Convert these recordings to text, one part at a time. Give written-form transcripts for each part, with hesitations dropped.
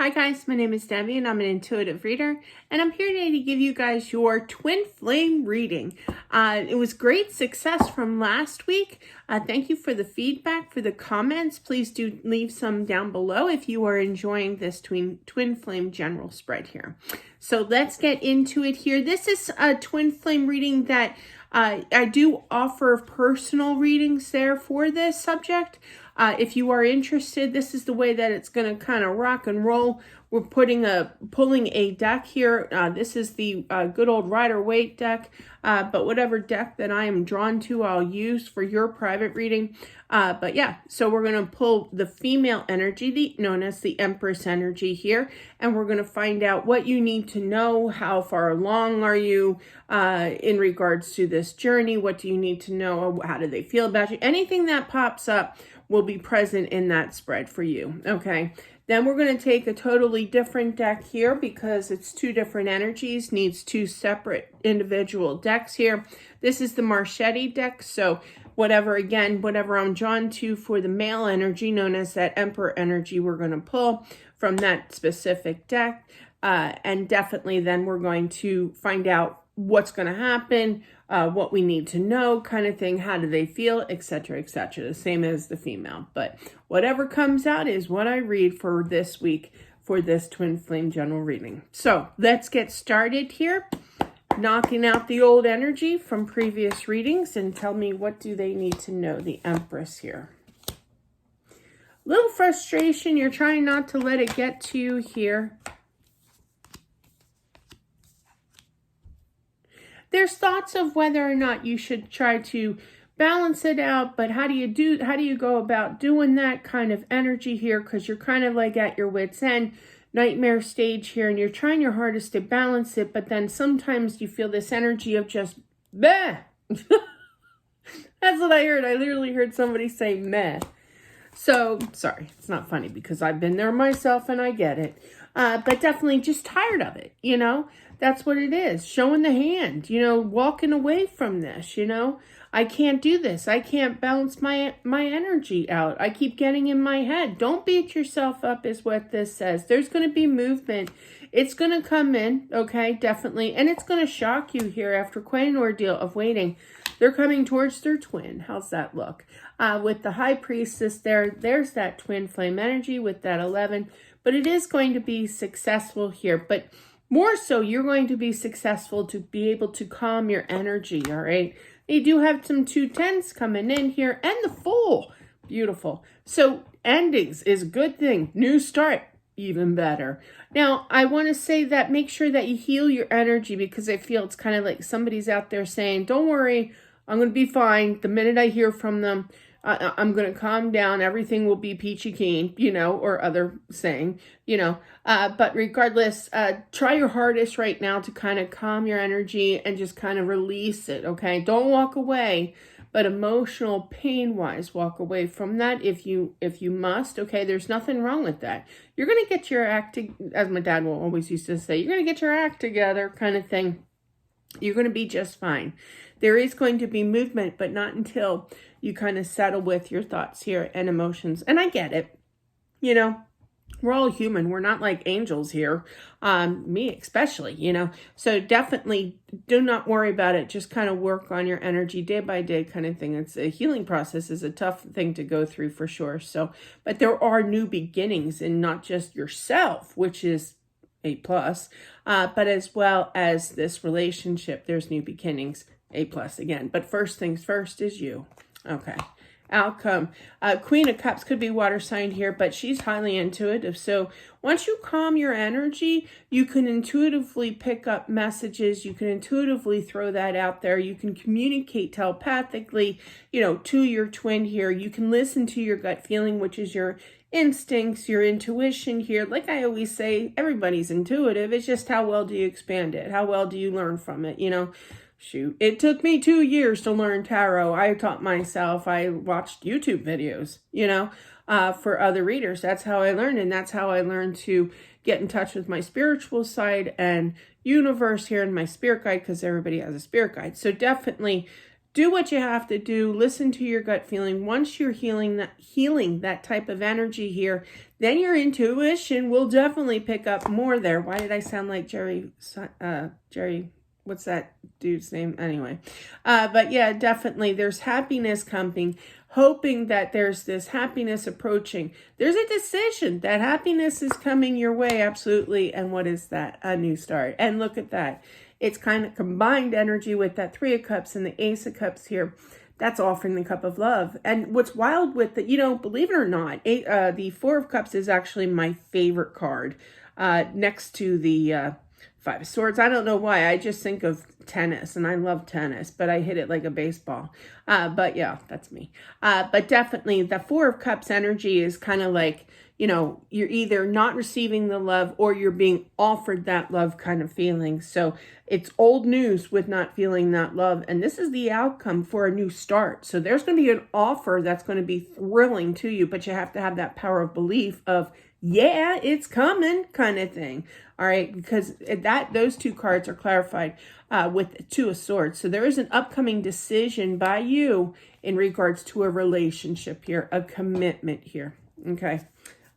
Hi guys, my name is Debbie and I'm an intuitive reader, and I'm here today to give you guys your twin flame reading. It was great success from last week. Thank you for the feedback, for the comments. Please do leave some down below if you are enjoying this twin flame general spread here. So let's get into it here. This is a twin flame reading that I do offer personal readings there for this subject. If you are interested, this is the way that it's going to kind of rock and roll. We're pulling a deck here. This is the good old Rider-Waite deck, but whatever deck that I am drawn to, I'll use for your private reading. But yeah, so we're going to pull the female energy, known as the Empress energy here, and we're going to find out what you need to know. How far along are you in regards to this journey? What do you need to know? How do they feel about you? Anything that pops up will be present in that spread for you, okay? Then we're going to take a totally different deck here because it's two different energies, needs two separate individual decks here. This is the Marchetti deck, so whatever I'm drawn to for the male energy, known as that Emperor energy, we're going to pull from that specific deck. And definitely then we're going to find out what's going to happen, what we need to know, kind of thing. How do they feel, etc., etc. The same as the female. But whatever comes out is what I read for this week for this twin flame general reading. So let's get started here. Knocking out the old energy from previous readings and tell me, what do they need to know, the Empress here. Little frustration. You're trying not to let it get to you here. There's thoughts of whether or not you should try to balance it out, but how do you go about doing that kind of energy here? Because you're kind of like at your wit's end, nightmare stage here, and you're trying your hardest to balance it, but then sometimes you feel this energy of just meh. That's what I heard. I literally heard somebody say meh. So, sorry, it's not funny because I've been there myself and I get it. But definitely just tired of it, you know? That's what it is. Showing the hand, you know, walking away from this, you know? I can't do this. I can't balance my energy out. I keep getting in my head. Don't beat yourself up is what this says. There's going to be movement. It's going to come in, okay, definitely. And it's going to shock you here after quite an ordeal of waiting. They're coming towards their twin. How's that look? With the High Priestess there's that twin flame energy with that 11. But it is going to be successful here. But more so, you're going to be successful to be able to calm your energy, all right? They do have some 210s coming in here and the Fool. Beautiful. So endings is a good thing. New start, even better. Now, I want to say that make sure that you heal your energy because I feel it's kind of like somebody's out there saying, don't worry, I'm going to be fine. The minute I hear from them, I'm going to calm down. Everything will be peachy keen, you know, or other saying, you know. But regardless, try your hardest right now to kind of calm your energy and just kind of release it, okay? Don't walk away, but emotional pain-wise, walk away from that if you must, okay? There's nothing wrong with that. You're going to get your act, as my dad will always used to say, you're going to get your act together kind of thing. You're going to be just fine. There is going to be movement, but not until you kind of settle with your thoughts here and emotions. And I get it. You know, we're all human. We're not like angels here. Me especially, you know. So definitely do not worry about it. Just kind of work on your energy day by day kind of thing. It's a healing process is a tough thing to go through for sure. So, but there are new beginnings and not just yourself, which is A+, but as well as this relationship, there's new beginnings, A+ again. But first things first is you. Okay. Outcome. Queen of Cups could be water sign here, but she's highly intuitive. So once you calm your energy, you can intuitively pick up messages. You can intuitively throw that out there. You can communicate telepathically, you know, to your twin here. You can listen to your gut feeling, which is your instincts, your intuition here. Like I always say, everybody's intuitive. It's just how well do you expand it? How well do you learn from it? You know, shoot, it took me 2 years to learn tarot. I taught myself. I watched YouTube videos, you know, for other readers. That's how I learned. And that's how I learned to get in touch with my spiritual side and universe here and my spirit guide, because everybody has a spirit guide. So definitely do what you have to do. Listen to your gut feeling. Once you're healing that type of energy here, then your intuition will definitely pick up more there. Why did I sound like Jerry, what's that dude's name? Anyway, but yeah, definitely there's happiness coming, hoping that there's this happiness approaching. There's a decision that happiness is coming your way. Absolutely. And what is that? A new start. And look at that. It's kind of combined energy with that Three of Cups and the Ace of Cups here. That's offering the cup of love. And what's wild with the, believe it or not, the Four of Cups is actually my favorite card next to the Five of Swords. I don't know why. I just think of tennis, and I love tennis, but I hit it like a baseball. But yeah, that's me. But definitely the Four of Cups energy is kind of like, you're either not receiving the love or you're being offered that love kind of feeling. So it's old news with not feeling that love. And this is the outcome for a new start. So there's going to be an offer that's going to be thrilling to you, but you have to have that power of belief of, yeah, it's coming kind of thing. All right, because those two cards are clarified with Two of Swords. So there is an upcoming decision by you in regards to a relationship here, a commitment here. Okay.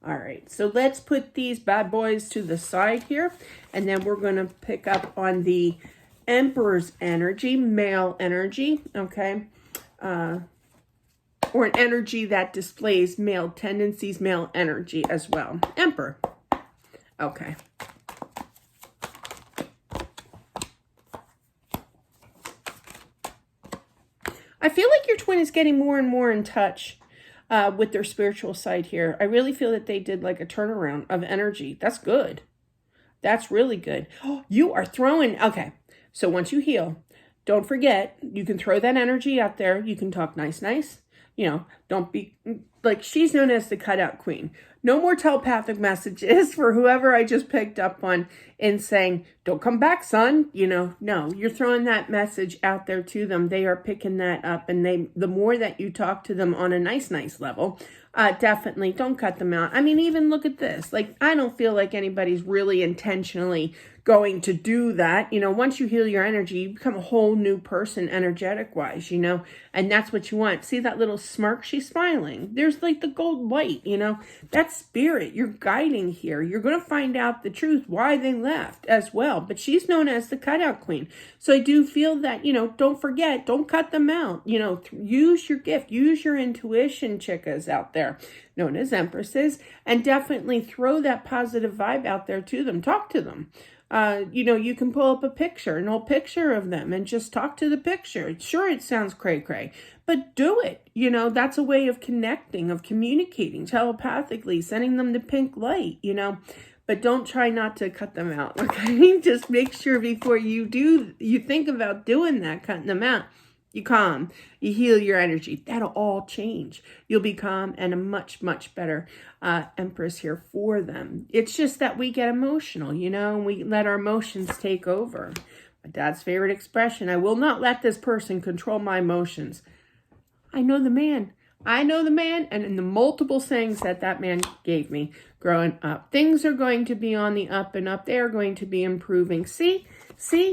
All right, so let's put these bad boys to the side here, and then we're going to pick up on the Emperor's energy, male energy, okay? Or an energy that displays male tendencies, male energy as well. Emperor. Okay. I feel like your twin is getting more and more in touch with their spiritual side here. I really feel that they did like a turnaround of energy. That's good. That's really good. Oh, you are throwing. Okay. So once you heal, don't forget, you can throw that energy out there. You can talk nice. Don't be like, she's known as the cutout queen. No more telepathic messages for whoever I just picked up on in saying, don't come back, son. No, you're throwing that message out there to them. They are picking that up. And the more that you talk to them on a nice level, definitely don't cut them out. I mean, even look at this. Like, I don't feel like anybody's really intentionally going to do that. Once you heal your energy, you become a whole new person energetic wise, and that's what you want. See that little smirk? She's smiling. There's like the gold light, that's spirit. You're guiding here. You're going to find out the truth, why they left as well. But she's known as the cutout queen. So I do feel that, don't forget, don't cut them out. Use your gift, use your intuition, chickas out there, known as Empresses, and definitely throw that positive vibe out there to them. Talk to them. You can pull up an old picture of them and just talk to the picture. Sure, it sounds cray-cray, but do it. That's a way of connecting, of communicating telepathically, sending them the pink light, but don't try not to cut them out. Okay. Just make sure before you think about doing that, cutting them out, you calm, you heal your energy. That'll all change. You'll be calm and a much better Empress here for them. It's just that we get emotional, and we let our emotions take over. My dad's favorite expression, I will not let this person control my emotions. I know the man, and in the multiple sayings that man gave me growing up, things are going to be on the up and up. They are going to be improving. See,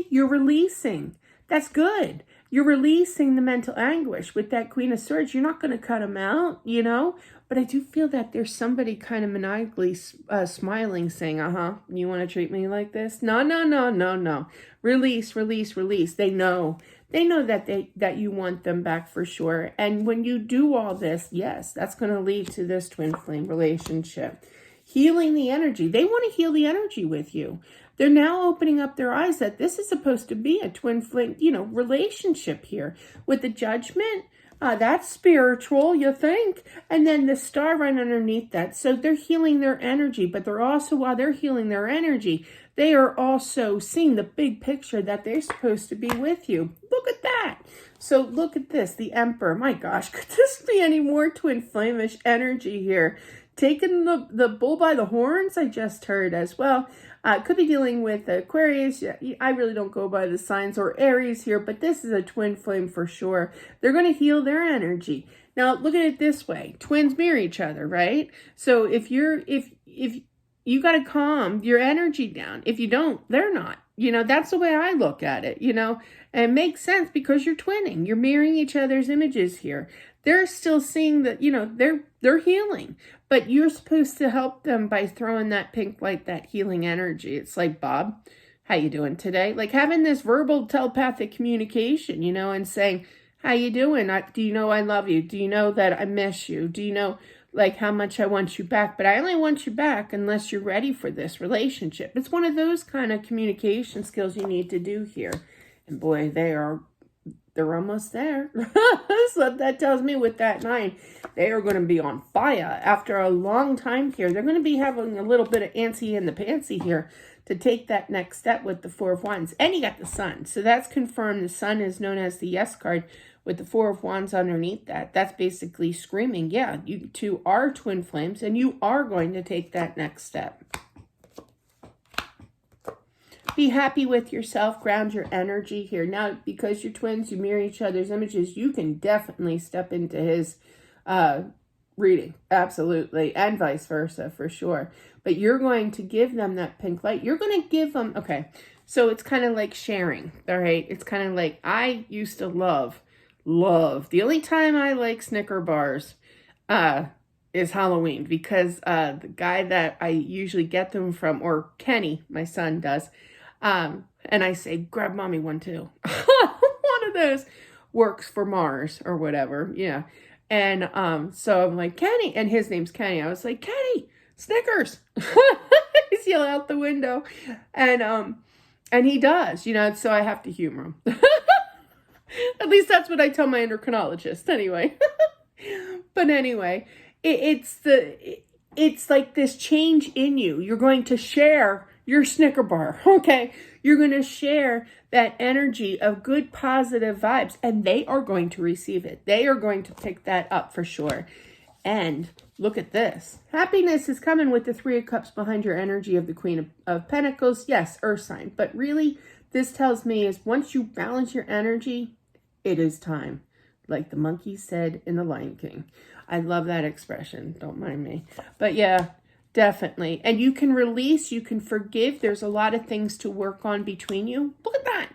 you're releasing. That's good. You're releasing the mental anguish with that Queen of Swords. You're not going to cut them out, but I do feel that there's somebody kind of maniacally smiling saying, you want to treat me like this? No. Release. They know that you want them back for sure. And when you do all this, yes, that's going to lead to this twin flame relationship. Healing the energy. They want to heal the energy with you. They're now opening up their eyes that this is supposed to be a twin flame, relationship here. With the Judgment, that's spiritual, you think? And then the star right underneath that. So they're healing their energy, but they're also, while they're healing their energy, they are also seeing the big picture that they're supposed to be with you. Look at that. So look at this, the Emperor. My gosh, could this be any more twin flamish energy here? Taking the bull by the horns, I just heard as well. Could be dealing with Aquarius. I really don't go by the signs, or Aries here, but this is a twin flame for sure. They're going to heal their energy. Now, look at it this way. Twins mirror each other, right? So if you got to calm your energy down. If you don't, they're not. You know, that's the way I look at it, you know, and it makes sense because you're twinning. You're mirroring each other's images here. They're still seeing that, you know, they're healing, but you're supposed to help them by throwing that pink light, that healing energy. It's like, Bob, how you doing today? Like having this verbal telepathic communication, you know, and saying, how you doing? Do you know I love you? Do you know that I miss you? Do you know like how much I want you back? But I only want you back unless you're ready for this relationship. It's one of those kind of communication skills you need to do here. And boy, they're almost there. So that tells me with that 9, they are going to be on fire after a long time here. They're going to be having a little bit of antsy in the pantsy here to take that next step with the 4 of Wands. And you got the Sun. So that's confirmed. The Sun is known as the yes card with the 4 of Wands underneath that. That's basically screaming, yeah, you two are twin flames and you are going to take that next step. Be happy with yourself. Ground your energy here. Now, because you're twins, you mirror each other's images, you can definitely step into his reading. Absolutely. And vice versa, for sure. But you're going to give them that pink light. You're going to give them, okay, so it's kind of like sharing, all right? It's kind of like, I used to love. The only time I like Snicker bars is Halloween, because the guy that I usually get them from, or Kenny, my son does, and I say, grab mommy one too. One of those works for Mars or whatever, yeah. And so I'm like, Kenny, and his name's Kenny. I was like, Kenny, Snickers. He's yelling out the window. And he does, you know, so I have to humor him. At least that's what I tell my endocrinologist anyway. But anyway, it's like this change in you. You're going to share your Snicker bar, okay? You're going to share that energy of good, positive vibes, and they are going to receive it. They are going to pick that up for sure. And look at this. Happiness is coming with the 3 of Cups behind your energy of the Queen of Pentacles. Yes, Earth sign. But really, this tells me is once you balance your energy, it is time. Like the monkey said in The Lion King. I love that expression. Don't mind me. But yeah, definitely. And you can release, you can forgive. There's a lot of things to work on between you. Look at that.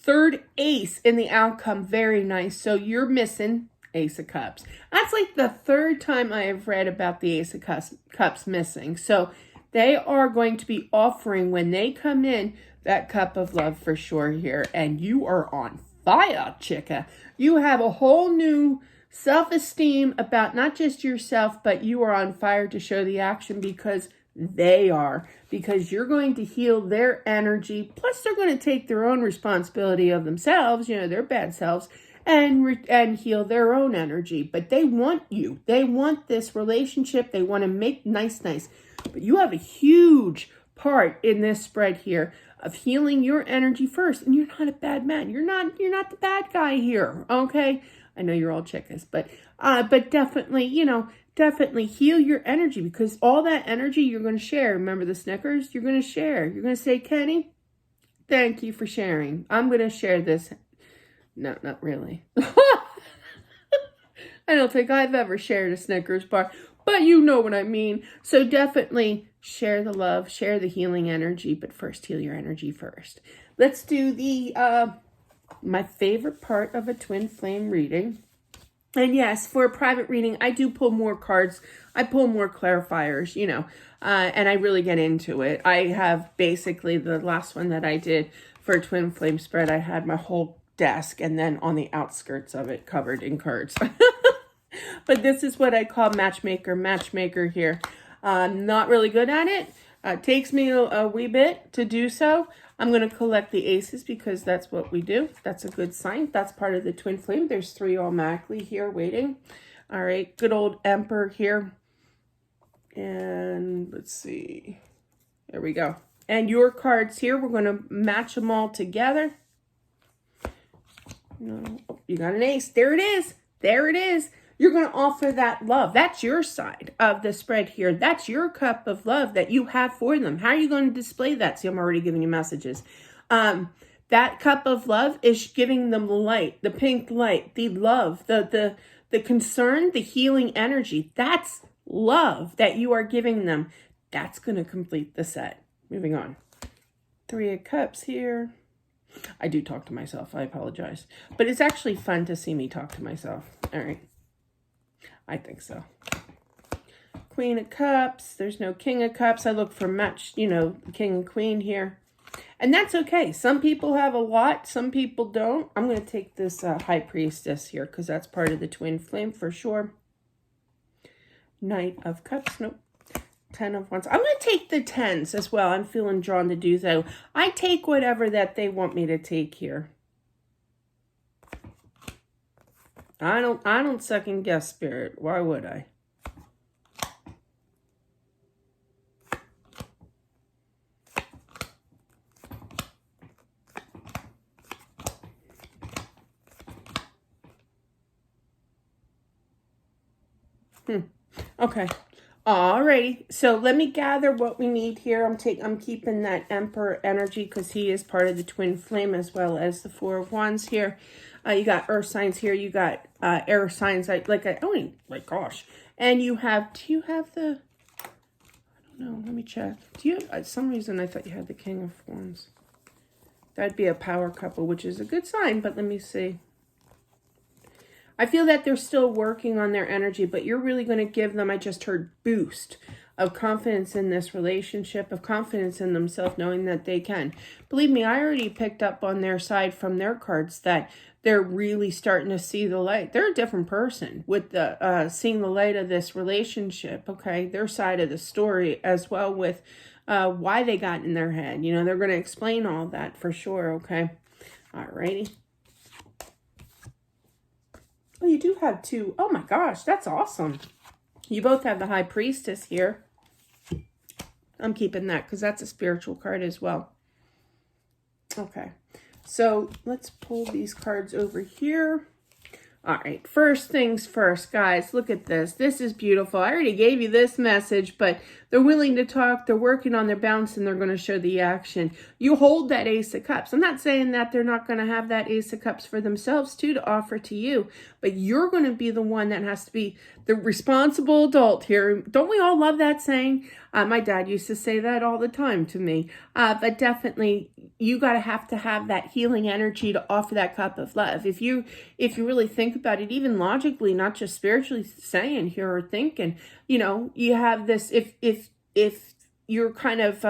3rd ace in the outcome. Very nice. So you're missing Ace of Cups. That's like the 3rd time I have read about the Ace of Cups missing. So they are going to be offering when they come in that cup of love for sure here. And you are on fire, chicka. You have a whole new self-esteem about not just yourself, but you are on fire to show the action because they are. Because you're going to heal their energy. Plus, they're going to take their own responsibility of themselves, you know, their bad selves, and heal their own energy. But they want you. They want this relationship. They want to make nice. But you have a huge part in this spread here of healing your energy first. And you're not a bad man. You're not the bad guy here, okay? I know you're all chickas, but definitely, you know, definitely heal your energy because all that energy you're going to share. Remember the Snickers? You're going to share. You're going to say, Kenny, thank you for sharing. I'm going to share this. No, not really. I don't think I've ever shared a Snickers bar, but you know what I mean. So definitely share the love, share the healing energy, but first heal your energy first. Let's do the my favorite part of a twin flame reading. And yes, for a private reading, I do pull more cards. I pull more clarifiers, you know, and I really get into it. I have basically the last one that I did for a twin flame spread. I had my whole desk and then on the outskirts of it covered in cards. But this is what I call matchmaker here. I'm not really good at it. It takes me a wee bit to do so. I'm going to collect the aces because that's what we do. That's a good sign. That's part of the twin flame. There's 3 automatically here waiting. All right, good old Empress here. And let's see. There we go. And your cards here, we're going to match them all together. No, oh, you got an ace. There it is. There it is. You're going to offer that love. That's your side of the spread here. That's your cup of love that you have for them. How are you going to display that? See, I'm already giving you messages. That cup of love is giving them the light, the pink light, the love, the concern, the healing energy. That's love that you are giving them. That's going to complete the set. Moving on. Three of Cups here. I do talk to myself. I apologize. But it's actually fun to see me talk to myself. All right. I think so. Queen of Cups. There's no King of Cups. I look for match, you know, King and Queen here. And that's okay. Some people have a lot. Some people don't. I'm going to take this High Priestess here because that's part of the twin flame for sure. Knight of Cups. Nope. 10 of Wands. I'm going to take the 10s as well. I'm feeling drawn to do so. I take whatever that they want me to take here. I don't second guess, Spirit. Why would I? Okay. Alrighty. So let me gather what we need here. I'm keeping that Emperor energy because he is part of the twin flame as well as the Four of Wands here. You got earth signs here. You got air signs. Oh my gosh. And you have, do you have the, I don't know. Let me check. Do you have, some reason I thought you had the King of Wands. That'd be a power couple, which is a good sign, but let me see. I feel that they're still working on their energy, but you're really going to give them, I just heard, boost of confidence in this relationship, of confidence in themselves, knowing that they can. Believe me, I already picked up on their side from their cards that they're really starting to see the light. They're a different person with the seeing the light of this relationship, okay? Their side of the story as well with why they got in their head. You know, they're going to explain all that for sure, okay? Alrighty. Oh, you do have two. Oh my gosh, that's awesome. You both have the High Priestess here. I'm keeping that because that's a spiritual card as well. Okay, so let's pull these cards over here. All right, first things first, guys, look at this. This is beautiful. I already gave you this message, but they're willing to talk. They're working on their balance, and they're going to show the action. You hold that Ace of Cups. I'm not saying that they're not going to have that Ace of Cups for themselves, too, to offer to you, but you're going to be the one that has to be the responsible adult here. Don't we all love that saying? My dad used to say that all the time to me, but definitely you got to have that healing energy to offer that cup of love. If you really think about it, even logically, not just spiritually saying here or thinking, you know, you have this, if you're kind of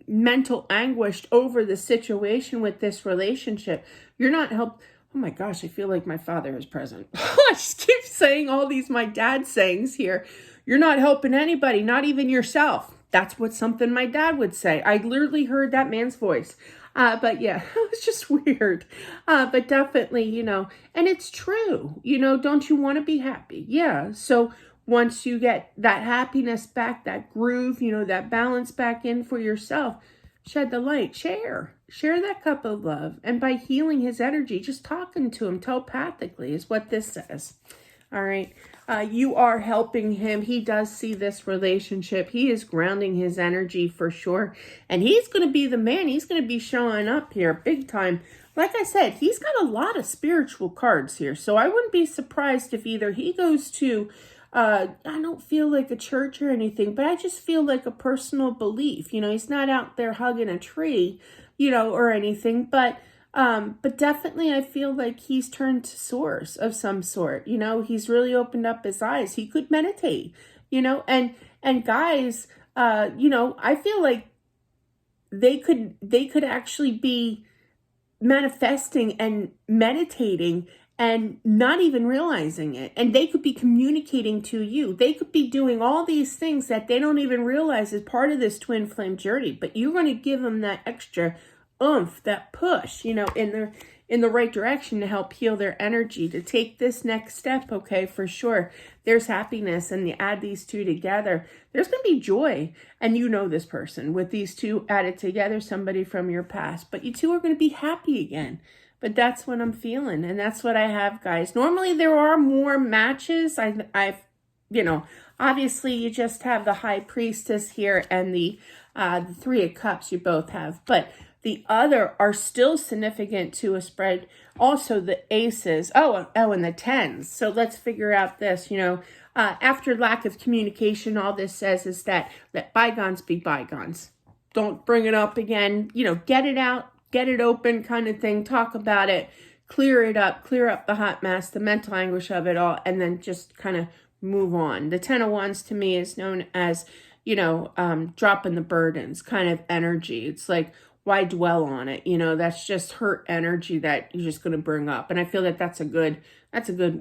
mental anguished over the situation with this relationship, you're not helped. Oh my gosh, I feel like my father is present. I just keep saying all these my dad sayings here. You're not helping anybody, not even yourself. That's what something my dad would say. I literally heard that man's voice. But yeah, it was just weird. But definitely, you know, and it's true. You know, don't you want to be happy? Yeah. So once you get that happiness back, that groove, you know, that balance back in for yourself, shed the light, share that cup of love. And by healing his energy, just talking to him telepathically is what this says. All right. You are helping him. He does see this relationship. He is grounding his energy for sure. And he's going to be the man. He's going to be showing up here big time. Like I said, he's got a lot of spiritual cards here. So I wouldn't be surprised if either he goes to, I don't feel like a church or anything, but I just feel like a personal belief. You know, he's not out there hugging a tree, you know, or anything, but definitely I feel like he's turned to source of some sort. You know, he's really opened up his eyes. He could meditate, you know, and guys, you know, I feel like they could actually be manifesting and meditating and not even realizing it. And they could be communicating to you. They could be doing all these things that they don't even realize is part of this twin flame journey, but you're going to give them that extra oomph, that push, you know, in the right direction to help heal their energy, to take this next step, okay, for sure. There's happiness, and you add these two together, there's going to be joy. And you know this person with these two added together, somebody from your past, but you two are going to be happy again. But that's what I'm feeling, and that's what I have, guys. Normally there are more matches. I've you know, obviously you just have the High Priestess here and the Three of Cups you both have, but the other are still significant to a spread. Also the aces. Oh, and the tens. So let's figure out this, you know, after lack of communication, all this says is that let bygones be bygones. don't bring it up again. You know, get it out, get it open kind of thing. Talk about it, clear it up, clear up the hot mess, the mental anguish of it all, and then just kind of move on. The 10 of Wands to me is known as, you know, dropping the burdens kind of energy. It's like, why dwell on it? You know, that's just hurt energy that you're just going to bring up. And I feel that that's a good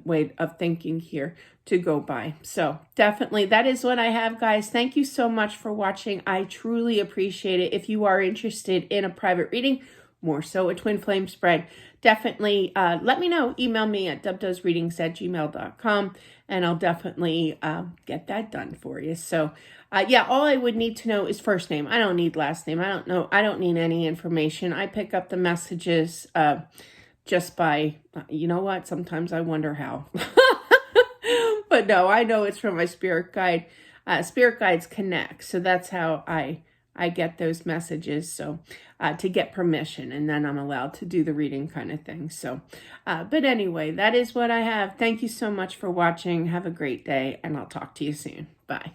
way of thinking here to go by. So definitely that is what I have, guys. Thank you so much for watching. I truly appreciate it. If you are interested in a private reading, more so a twin flame spread, definitely let me know. Email me at dubdozreadings@gmail.com and I'll definitely get that done for you. So yeah, all I would need to know is first name. I don't need last name. I don't need any information. I pick up the messages just by, you know what? Sometimes I wonder how. But no, I know it's from my spirit guide. Spirit guides connect. So that's how I get those messages. So to get permission, and then I'm allowed to do the reading kind of thing. So, but anyway, that is what I have. Thank you so much for watching. Have a great day, and I'll talk to you soon. Bye.